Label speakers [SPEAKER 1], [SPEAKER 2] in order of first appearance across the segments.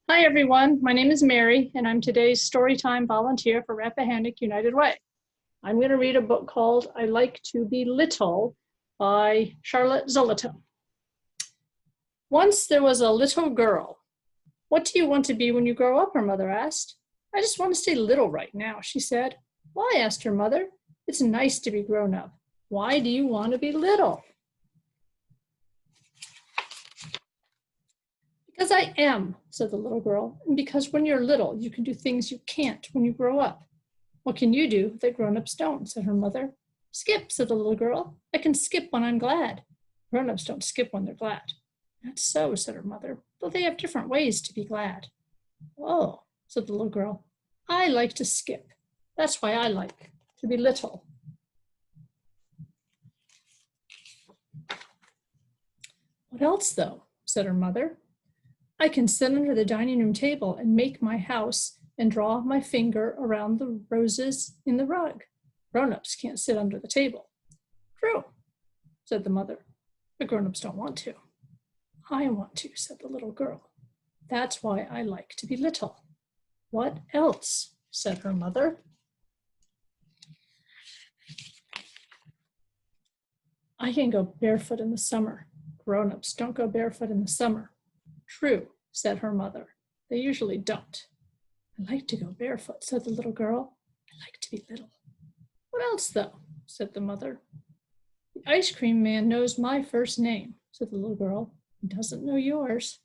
[SPEAKER 1] Hi everyone, my name is Mary and I'm today's Storytime volunteer for Rappahannock United Way. I'm going to read a book called I Like to Be Little by Charlotte Zolotow. Once there was a little girl. What do you want to be when you grow up? Her mother asked. I just want to stay little right now, she said. Why? Asked her mother. It's nice to be grown up. Why do you want to be little? Because I am, said the little girl, and because when you're little, you can do things you can't when you grow up. What can you do that grown-ups don't, said her mother. Skip, said the little girl. I can skip when I'm glad. Grown-ups don't skip when they're glad. That's so, said her mother, though they have different ways to be glad. Oh, said the little girl, I like to skip. That's why I like to be little. What else, though, said her mother. I can sit under the dining room table and make my house and draw my finger around the roses in the rug. Grown-ups can't sit under the table. True, said the mother, but grown-ups don't want to. I want to, said the little girl. That's why I like to be little. What else? Said her mother. I can go barefoot in the summer. Grown-ups don't go barefoot in the summer. True, said her mother. They usually don't. I like to go barefoot, said the little girl. I like to be little. What else, though? Said the mother. The ice cream man knows my first name, said the little girl. He doesn't know yours.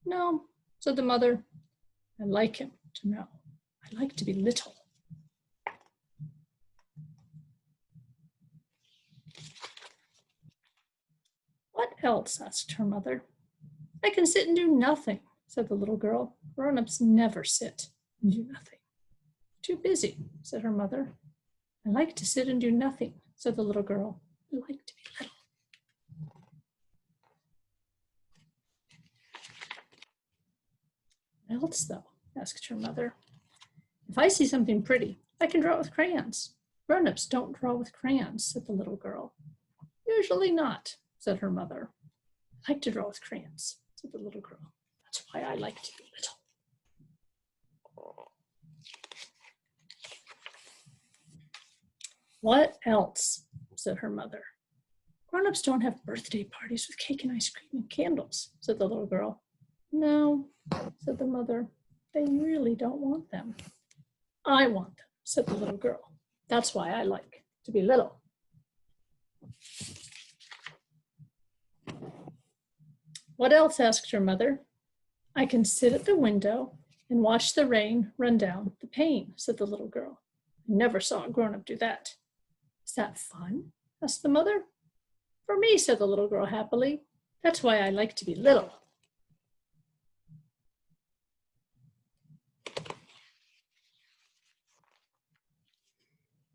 [SPEAKER 1] No, said the mother. I like him to know. I like to be little. What else? Asked her mother. I can sit and do nothing, said the little girl. Grown-ups never sit and do nothing. Too busy, said her mother. I like to sit and do nothing, said the little girl. I like to be little. What else, though? Asked her mother. If I see something pretty, I can draw it with crayons. Grown-ups don't draw with crayons, said the little girl. Usually not, said her mother. I like to draw with crayons, said the little girl. That's why I like to be little. What else? Said her mother. Grown-ups don't have birthday parties with cake and ice cream and candles, said the little girl. No, said the mother. They really don't want them. I want them, said the little girl. That's why I like to be little. What else? Asked her mother. I can sit at the window and watch the rain run down the pane, said the little girl. I never saw a grown-up do that. Is that fun? Asked the mother. For me, said the little girl happily. That's why I like to be little.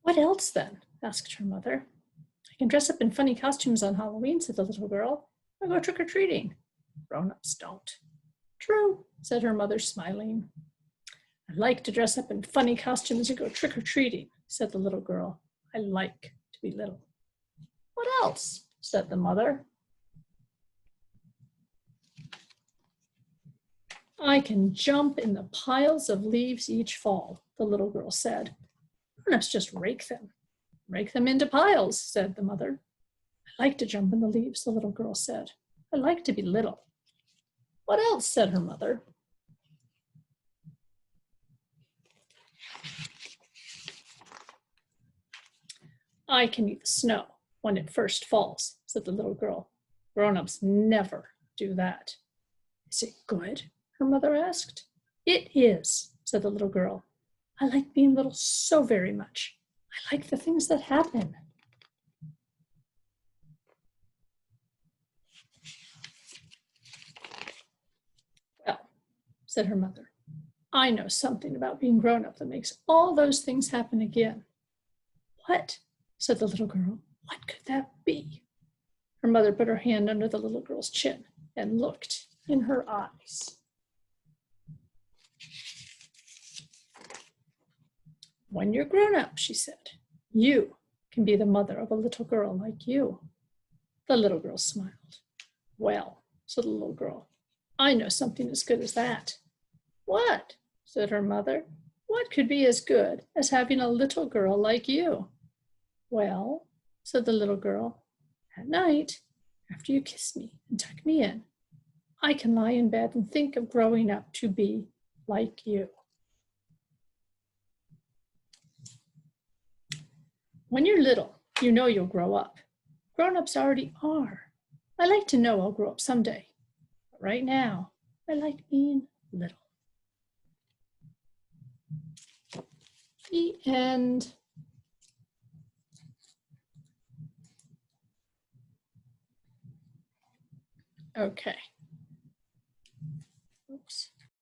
[SPEAKER 1] What else then? Asked her mother. I can dress up in funny costumes on Halloween, said the little girl. I go trick-or-treating. Grown-ups don't. True, said her mother, smiling. I like to dress up in funny costumes and go trick-or-treating, said the little girl. I like to be little. What else? Said the mother. I can jump in the piles of leaves each fall, the little girl said. Grown-ups just rake them. Rake them into piles, said the mother. I like to jump in the leaves, the little girl said. I like to be little. What else? Said her mother. I can eat the snow when it first falls, said the little girl. Grown-ups never do that. Is it good? Her mother asked. It is, said the little girl. I like being little so very much. I like the things that happen. Well, said her mother, I know something about being grown up that makes all those things happen again. What? Said the little girl. What could that be? Her mother put her hand under the little girl's chin and looked in her eyes. When you're grown up, she said, you can be the mother of a little girl like you. The little girl smiled. Well, said the little girl, I know something as good as that. What? Said her mother. What could be as good as having a little girl like you? Well, said the little girl, at night, after you kiss me and tuck me in, I can lie in bed and think of growing up to be like you. When you're little, you know you'll grow up. Grown-ups already are. I like to know I'll grow up someday. But right now, I like being little. The end. Okay.